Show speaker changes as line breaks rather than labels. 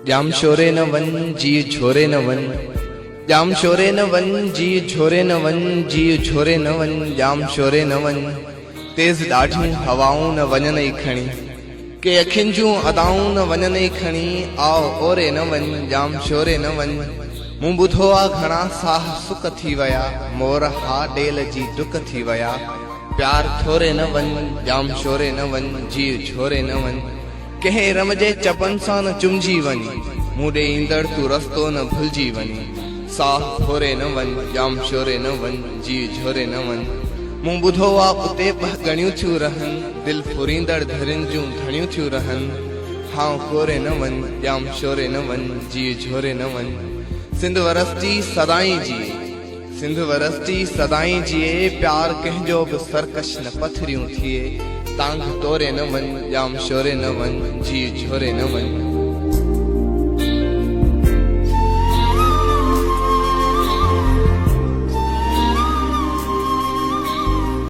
जाम शोरे न वन जी झोरे न वन, जाम शोरे न वन जी झोरे न वन, जी झोरे न वन जाम शोरे न वन। तेज ॾाढियूं हवाऊं न वञनि ई खणी, के अखियुनि जूं अदाऊं न वञनि ई खणी। आओ ओरे न वन जाम शोरे न वन। मूं ॿुधो आ घणा साह सुक थी विया, मोर हा डेल जी डुक थी विया। प्यार थोरे न वन जाम शोरे न वन, जी झोरे न वन। कंहिं रम जे चपन सां न चुमजी वञी, मूं ॾे ईंदड़ तूं रस्तो न भुलिजी वञी। साह थोरे न वन जाम शोरे न वन, जी झोरे न वन। मूं ॿुधो आ उते ॻणियूं थियूं रहनि, दिल फुरींदड़ धरियुनि जूं धणियूं थियूं रहनि। हाँ कोरे न वन जाम शोरे न वन, जी झोरे न वन। सिंध वरसती सदाई जिए, सिंध वरसती सदाई जिए। प्यार कंहिंजो बि सरकश न पथरियूं थिए। तांग तोरे न वन जाम शोरे न वन, जी झोरे न वन।